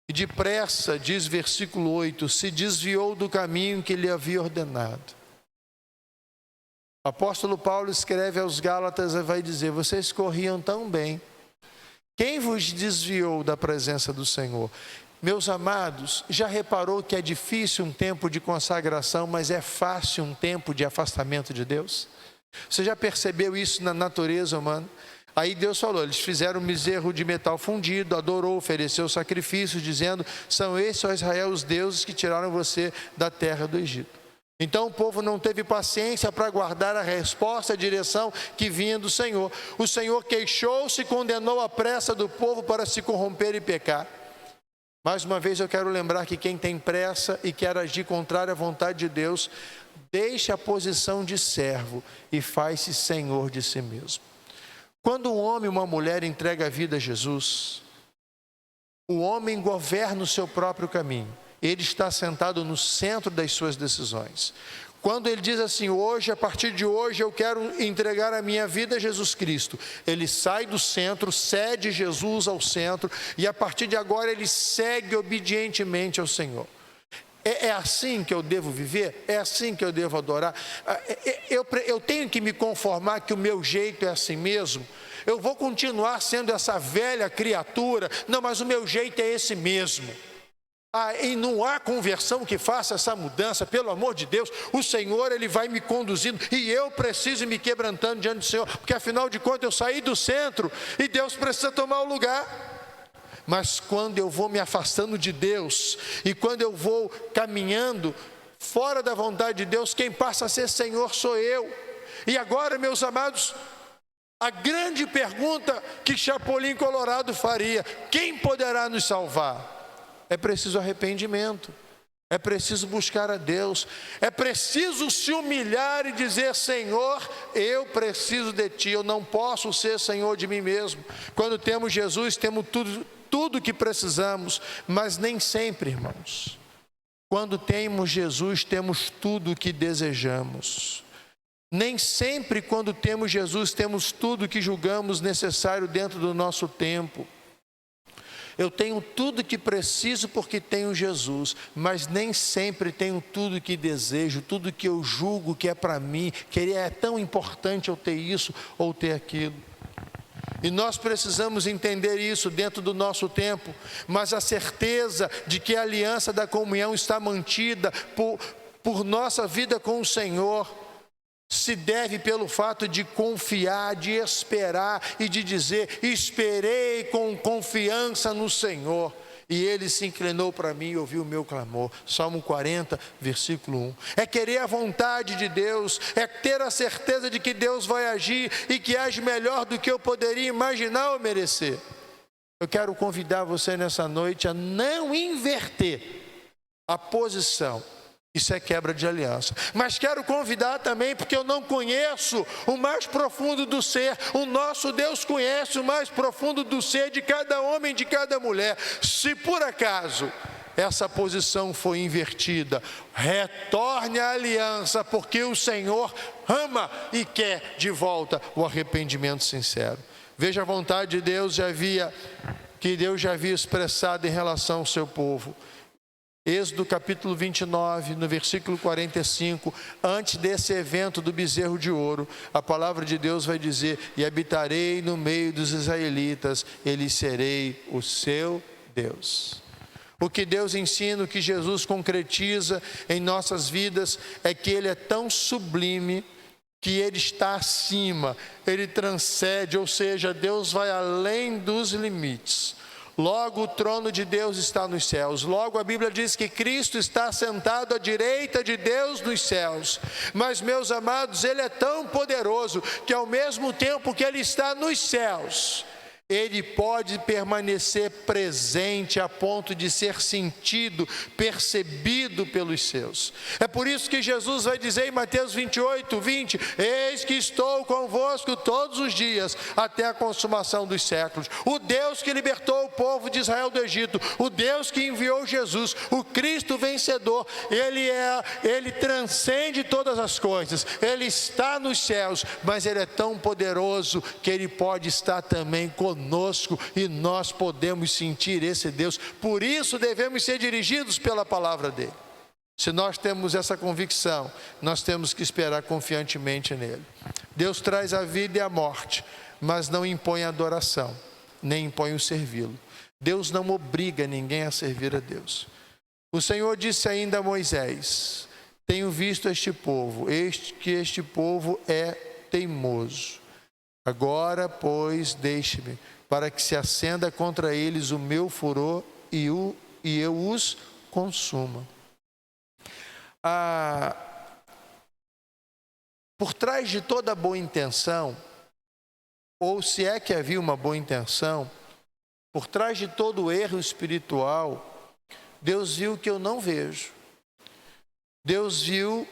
Speaker 1: E depressa, diz versículo 8, se desviou do caminho que lhe havia ordenado. O apóstolo Paulo escreve aos Gálatas e vai dizer: vocês corriam tão bem. Quem vos desviou da presença do Senhor? Meus amados, já reparou que é difícil um tempo de consagração, mas é fácil um tempo de afastamento de Deus? Você já percebeu isso na natureza humana? Aí Deus falou, eles fizeram um bezerro de metal fundido, adorou, ofereceu sacrifícios, dizendo: são esses, ó Israel, os deuses que tiraram você da terra do Egito. Então o povo não teve paciência para aguardar a resposta, a direção que vinha do Senhor. O Senhor queixou-se e condenou a pressa do povo para se corromper e pecar. Mais uma vez eu quero lembrar que quem tem pressa e quer agir contrário à vontade de Deus, deixa a posição de servo e faz-se senhor de si mesmo. Quando um homem e uma mulher entregam a vida a Jesus, o homem governa o seu próprio caminho. Ele está sentado no centro das suas decisões. Quando ele diz assim, hoje, a partir de hoje, eu quero entregar a minha vida a Jesus Cristo, ele sai do centro, cede Jesus ao centro, e a partir de agora ele segue obedientemente ao Senhor. É assim que eu devo viver? É assim que eu devo adorar? Eu tenho que me conformar que o meu jeito é assim mesmo? Eu vou continuar sendo essa velha criatura? Não, mas o meu jeito é esse mesmo. E não há conversão que faça essa mudança, pelo amor de Deus. O Senhor, Ele vai me conduzindo e eu preciso ir me quebrantando diante do Senhor, porque afinal de contas eu saí do centro e Deus precisa tomar o lugar. Mas quando eu vou me afastando de Deus e quando eu vou caminhando fora da vontade de Deus, quem passa a ser Senhor sou eu. E agora, meus amados, a grande pergunta que Chapolin Colorado faria: quem poderá nos salvar? É preciso arrependimento, é preciso buscar a Deus, é preciso se humilhar e dizer: Senhor, eu preciso de Ti, eu não posso ser Senhor de mim mesmo. Quando temos Jesus, temos tudo que precisamos, mas nem sempre, irmãos. Quando temos Jesus, temos tudo o que desejamos. Nem sempre, quando temos Jesus, temos tudo o que julgamos necessário dentro do nosso tempo. Eu tenho tudo que preciso porque tenho Jesus, mas nem sempre tenho tudo que desejo, tudo que eu julgo que é para mim, que é tão importante eu ter isso ou ter aquilo. E nós precisamos entender isso dentro do nosso tempo, mas a certeza de que a aliança da comunhão está mantida por nossa vida com o Senhor, se deve pelo fato de confiar, de esperar e de dizer: esperei com confiança no Senhor, e Ele se inclinou para mim e ouviu o meu clamor. Salmo 40, versículo 1. É querer a vontade de Deus, é ter a certeza de que Deus vai agir e que age melhor do que eu poderia imaginar ou merecer. Eu quero convidar você nessa noite a não inverter a posição. Isso é quebra de aliança. Mas quero convidar também, porque eu não conheço o mais profundo do ser. O nosso Deus conhece o mais profundo do ser de cada homem, de cada mulher. Se por acaso essa posição foi invertida, retorne à aliança, porque o Senhor ama e quer de volta o arrependimento sincero. Veja a vontade de Deus que Deus já havia expressado em relação ao seu povo. Êxodo capítulo 29, no versículo 45, antes desse evento do bezerro de ouro, a palavra de Deus vai dizer: e habitarei no meio dos israelitas, e lhes serei o seu Deus. O que Deus ensina, o que Jesus concretiza em nossas vidas, é que Ele é tão sublime, que Ele está acima, Ele transcende, ou seja, Deus vai além dos limites. Logo, o trono de Deus está nos céus. Logo, a Bíblia diz que Cristo está sentado à direita de Deus nos céus. Mas, meus amados, Ele é tão poderoso que ao mesmo tempo que Ele está nos céus, Ele pode permanecer presente a ponto de ser sentido, percebido pelos seus. É por isso que Jesus vai dizer em Mateus 28, 20: eis que estou convosco todos os dias, até a consumação dos séculos. O Deus que libertou o povo de Israel do Egito, o Deus que enviou Jesus, o Cristo vencedor, Ele transcende todas as coisas, Ele está nos céus, mas Ele é tão poderoso que Ele pode estar também conosco, e nós podemos sentir esse Deus. Por isso devemos ser dirigidos pela palavra dele. Se nós temos essa convicção, nós temos que esperar confiantemente nele. Deus traz a vida e a morte, mas não impõe a adoração, nem impõe o servi-lo. Deus não obriga ninguém a servir a Deus. O Senhor disse ainda a Moisés: tenho visto este povo, que este povo é teimoso. Agora, pois, deixe-me, para que se acenda contra eles o meu furor e eu os consuma. Por trás de toda boa intenção, ou se é que havia uma boa intenção, por trás de todo erro espiritual, Deus viu o que eu não vejo. Deus viu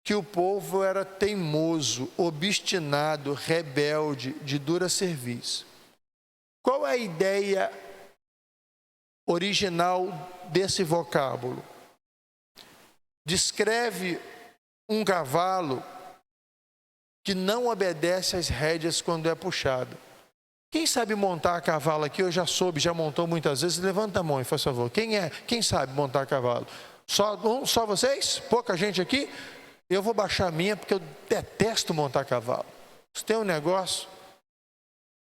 Speaker 1: que o povo era teimoso, obstinado, rebelde, de dura cerviz. Qual é a ideia original desse vocábulo? Descreve um cavalo que não obedece às rédeas quando é puxado. Quem sabe montar a cavalo aqui? Eu já soube, já montou muitas vezes. Levanta a mão, por favor. Quem sabe montar a cavalo? Só vocês? Pouca gente aqui? Eu vou baixar a minha porque eu detesto montar cavalo. Se tem um negócio,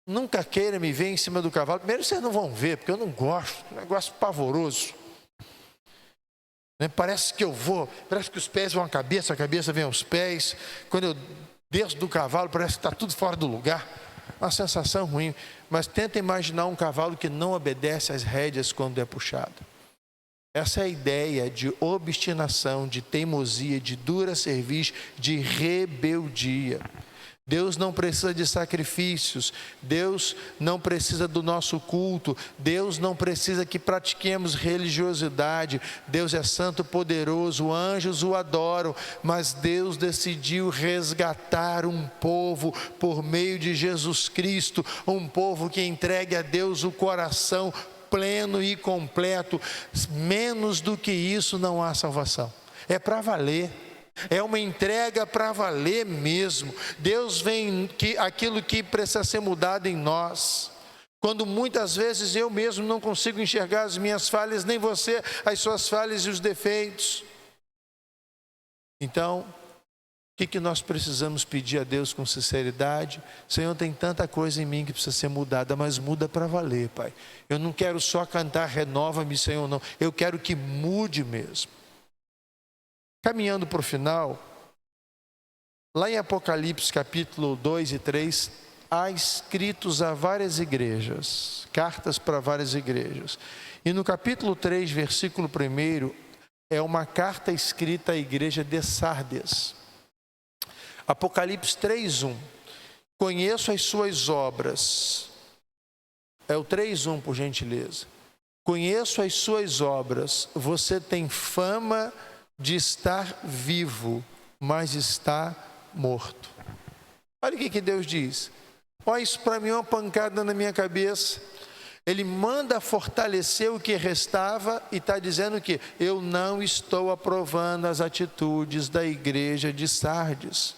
Speaker 1: nunca queira me ver em cima do cavalo. Primeiro vocês não vão ver, porque eu não gosto. Um negócio pavoroso. Parece que parece que os pés vão à cabeça, a cabeça vem aos pés. Quando eu desço do cavalo, parece que está tudo fora do lugar. Uma sensação ruim. Mas tenta imaginar um cavalo que não obedece às rédeas quando é puxado. Essa é a ideia de obstinação, de teimosia, de dura cerviz, de rebeldia. Deus não precisa de sacrifícios, Deus não precisa do nosso culto, Deus não precisa que pratiquemos religiosidade. Deus é santo, poderoso, anjos o adoram, mas Deus decidiu resgatar um povo por meio de Jesus Cristo, um povo que entregue a Deus o coração pleno e completo. Menos do que isso não há salvação. É para valer. É uma entrega para valer mesmo. Deus vem aquilo que precisa ser mudado em nós. Quando muitas vezes eu mesmo não consigo enxergar as minhas falhas, nem você as suas falhas e os defeitos. Então, o que nós precisamos pedir a Deus com sinceridade? Senhor, tem tanta coisa em mim que precisa ser mudada, mas muda para valer, Pai. Eu não quero só cantar renova-me, Senhor, não. Eu quero que mude mesmo. Caminhando para o final, lá em Apocalipse capítulo 2 e 3, há escritos a várias igrejas, cartas para várias igrejas. E no capítulo 3, versículo 1, é uma carta escrita à igreja de Sardes. Apocalipse 3:1. Conheço as suas obras. É o 3:1, por gentileza. Conheço as suas obras. Você tem fama de estar vivo, mas está morto. Olha o que Deus diz. Olha, isso para mim é uma pancada na minha cabeça. Ele manda fortalecer o que restava e está dizendo que eu não estou aprovando as atitudes da igreja de Sardes.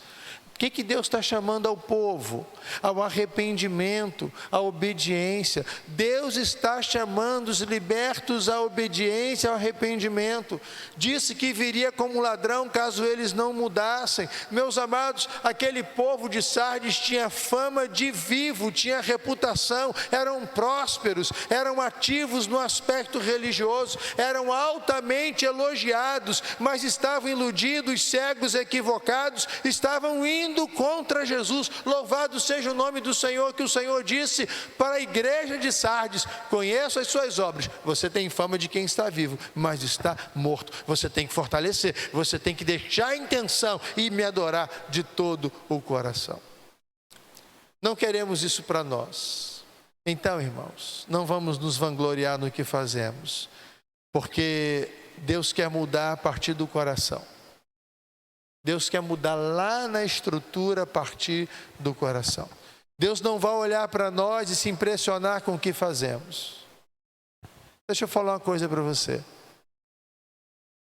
Speaker 1: O que Deus está chamando ao povo? Ao arrependimento, à obediência. Deus está chamando os libertos à obediência, ao arrependimento. Disse que viria como ladrão caso eles não mudassem. Meus amados, aquele povo de Sardes tinha fama de vivo, tinha reputação, eram prósperos, eram ativos no aspecto religioso, eram altamente elogiados, mas estavam iludidos, cegos, equivocados, estavam indo contra Jesus. Louvado seja o nome do Senhor, que o Senhor disse para a igreja de Sardes: conheço as suas obras, você tem fama de quem está vivo, mas está morto. Você tem que fortalecer, você tem que deixar a intenção e me adorar de todo o coração. Não queremos isso para nós. Então, irmãos, não vamos nos vangloriar no que fazemos, porque Deus quer mudar a partir do coração. Deus quer mudar lá na estrutura a partir do coração. Deus não vai olhar para nós e se impressionar com o que fazemos. Deixa eu falar uma coisa para você.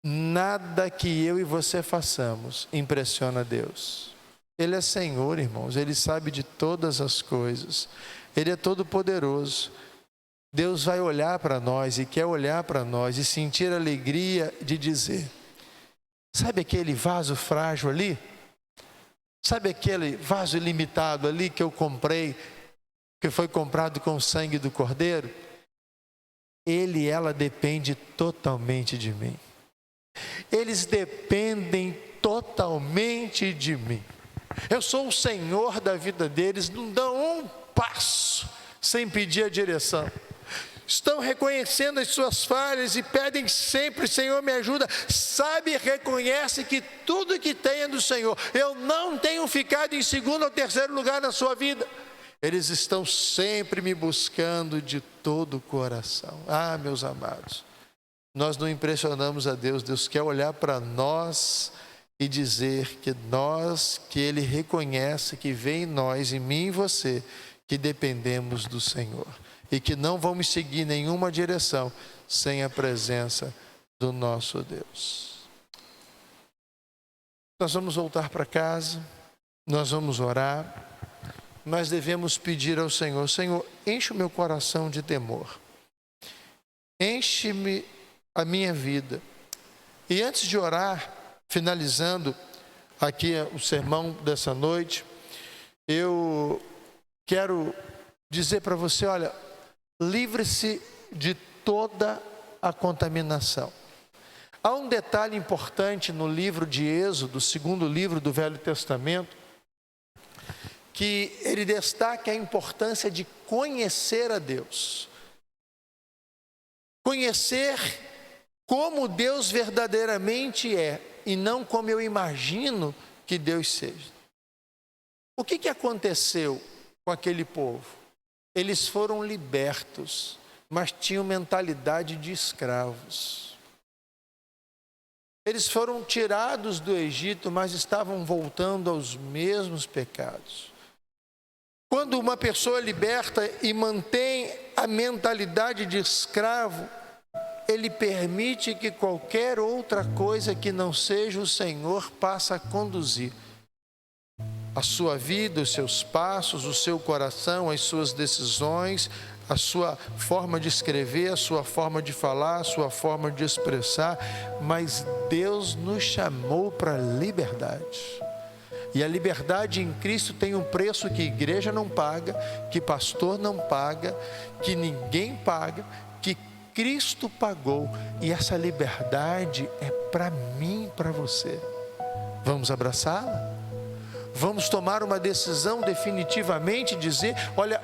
Speaker 1: Nada que eu e você façamos impressiona Deus. Ele é Senhor, irmãos. Ele sabe de todas as coisas. Ele é todo poderoso. Deus vai olhar para nós e quer olhar para nós e sentir a alegria de dizer: sabe aquele vaso frágil ali? Sabe aquele vaso ilimitado ali que eu comprei, que foi comprado com o sangue do Cordeiro? Ele e ela dependem totalmente de mim. Eles dependem totalmente de mim. Eu sou o Senhor da vida deles, não dão um passo sem pedir a direção. Estão reconhecendo as suas falhas e pedem sempre: Senhor, me ajuda. Sabe e reconhece que tudo que tem é do Senhor. Eu não tenho ficado em segundo ou terceiro lugar na sua vida. Eles estão sempre me buscando de todo o coração. Ah, meus amados, nós não impressionamos a Deus. Deus quer olhar para nós e dizer que Ele reconhece que vem em nós, em mim e você, que dependemos do Senhor. E que não vamos seguir nenhuma direção sem a presença do nosso Deus. Nós vamos voltar para casa, nós vamos orar, mas devemos pedir ao Senhor: Senhor, enche o meu coração de temor, enche-me a minha vida. E antes de orar, finalizando aqui o sermão dessa noite, eu quero dizer para você: olha, livre-se de toda a contaminação. Há um detalhe importante no livro de Êxodo, segundo livro do Velho Testamento, que ele destaca a importância de conhecer a Deus. Conhecer como Deus verdadeiramente é, e não como eu imagino que Deus seja. O que aconteceu com aquele povo? Eles foram libertos, mas tinham mentalidade de escravos. Eles foram tirados do Egito, mas estavam voltando aos mesmos pecados. Quando uma pessoa é liberta e mantém a mentalidade de escravo, ele permite que qualquer outra coisa que não seja o Senhor passe a conduzir a sua vida, os seus passos, o seu coração, as suas decisões, a sua forma de escrever, a sua forma de falar, a sua forma de expressar. Mas Deus nos chamou para a liberdade. E a liberdade em Cristo tem um preço que igreja não paga, que pastor não paga, que ninguém paga, que Cristo pagou. E essa liberdade é para mim e para você. Vamos abraçá-la? Vamos tomar uma decisão definitivamente, dizer: olha,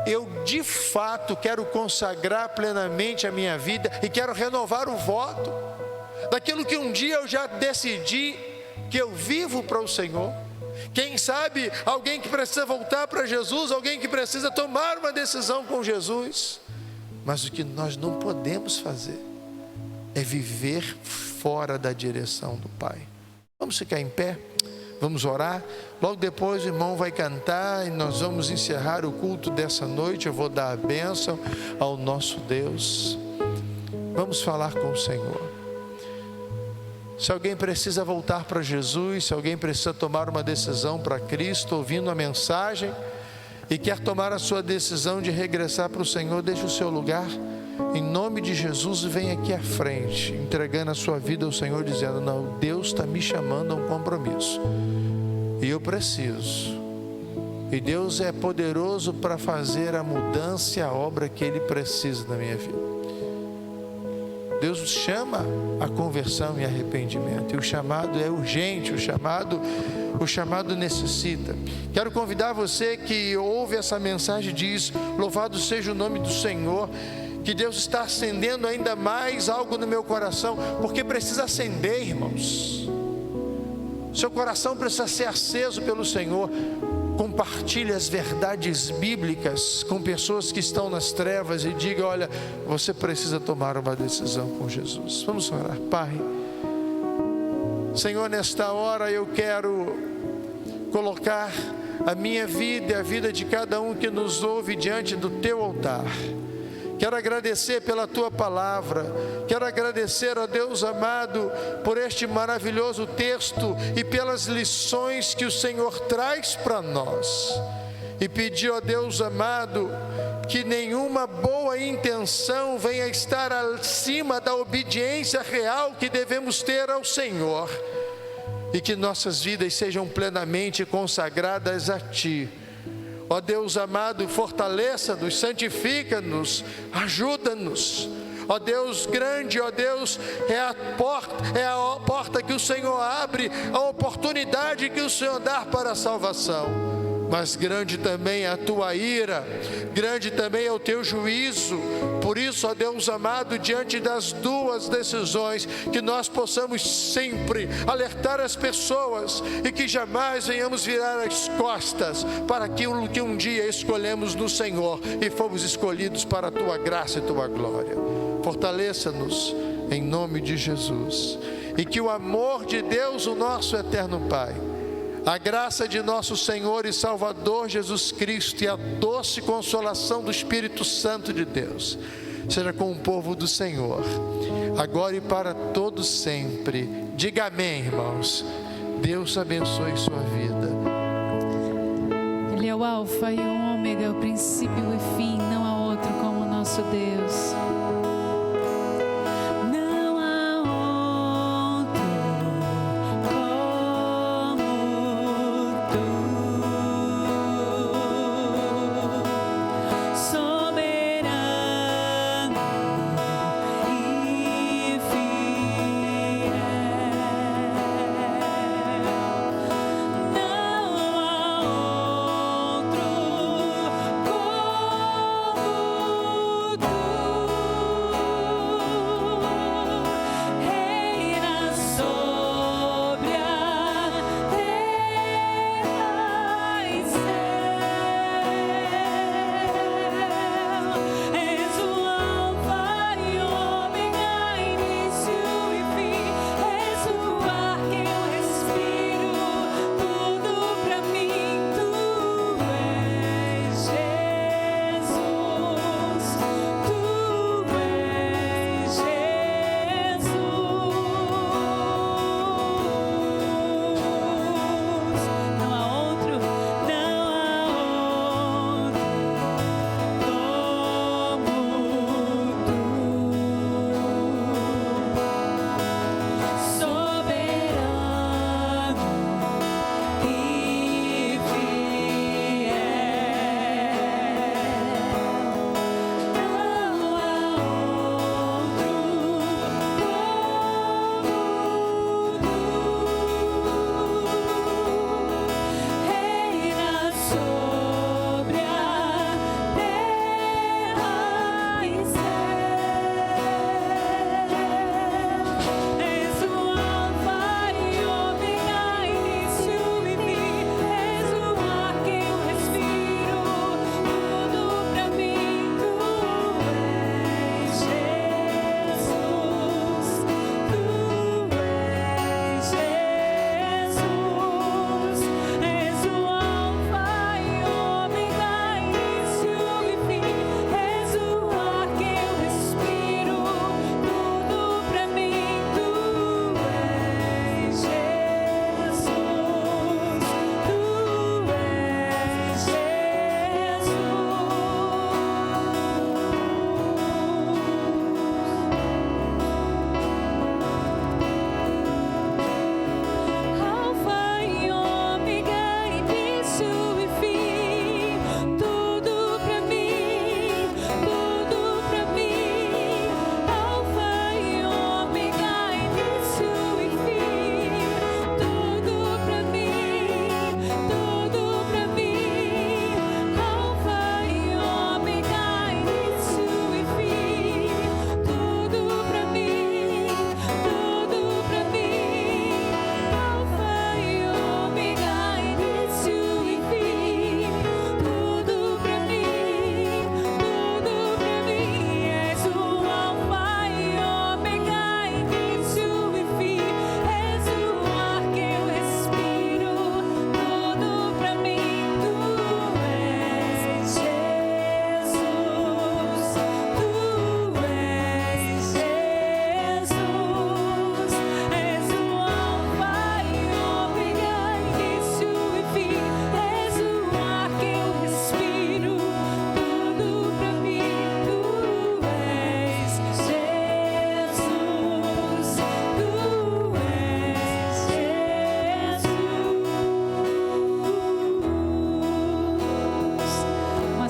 Speaker 1: eu de fato quero consagrar plenamente a minha vida e quero renovar o voto daquilo que um dia eu já decidi que eu vivo para o Senhor. Quem sabe alguém que precisa voltar para Jesus, alguém que precisa tomar uma decisão com Jesus. Mas o que nós não podemos fazer é viver fora da direção do Pai. Vamos ficar em pé? Vamos orar. Logo depois o irmão vai cantar e nós vamos encerrar o culto dessa noite. Eu vou dar a bênção ao nosso Deus. Vamos falar com o Senhor. Se alguém precisa voltar para Jesus, se alguém precisa tomar uma decisão para Cristo, ouvindo a mensagem, e quer tomar a sua decisão de regressar para o Senhor, deixe o seu lugar, em nome de Jesus, e vem aqui à frente, entregando a sua vida ao Senhor, dizendo: não, Deus está me chamando a um compromisso, e eu preciso, e Deus é poderoso para fazer a mudança e a obra que Ele precisa na minha vida. Deus chama a conversão e arrependimento, e o chamado é urgente, o chamado necessita. Quero convidar você que ouve essa mensagem e diz: louvado seja o nome do Senhor, que Deus está acendendo ainda mais algo no meu coração, porque precisa acender, irmãos. Seu coração precisa ser aceso pelo Senhor. Compartilhe as verdades bíblicas com pessoas que estão nas trevas e diga: olha, você precisa tomar uma decisão com Jesus. Vamos orar. Pai, Senhor, nesta hora eu quero colocar a minha vida e a vida de cada um que nos ouve diante do Teu altar. Quero agradecer pela Tua palavra, quero agradecer a Deus amado por este maravilhoso texto e pelas lições que o Senhor traz para nós. E pedir a Deus amado que nenhuma boa intenção venha estar acima da obediência real que devemos ter ao Senhor, e que nossas vidas sejam plenamente consagradas a Ti. Ó Deus amado, fortaleça-nos, santifica-nos, ajuda-nos. Ó Deus grande, ó Deus, é a porta que o Senhor abre, a oportunidade que o Senhor dá para a salvação. Mas grande também é a Tua ira, grande também é o Teu juízo. Por isso, ó Deus amado, diante das duas decisões, que nós possamos sempre alertar as pessoas e que jamais venhamos virar as costas para aquilo que um dia escolhemos no Senhor e fomos escolhidos para a Tua graça e Tua glória. Fortaleça-nos em nome de Jesus. e que o amor de Deus, o nosso eterno Pai, a graça de nosso Senhor e Salvador Jesus Cristo e a doce consolação do Espírito Santo de Deus seja com o povo do Senhor, agora e para todos sempre. Diga amém, irmãos. Deus abençoe sua vida.
Speaker 2: Ele é o Alfa e o Ômega, o princípio e o fim. Não há outro como o nosso Deus.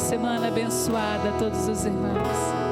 Speaker 2: Semana abençoada a todos os irmãos.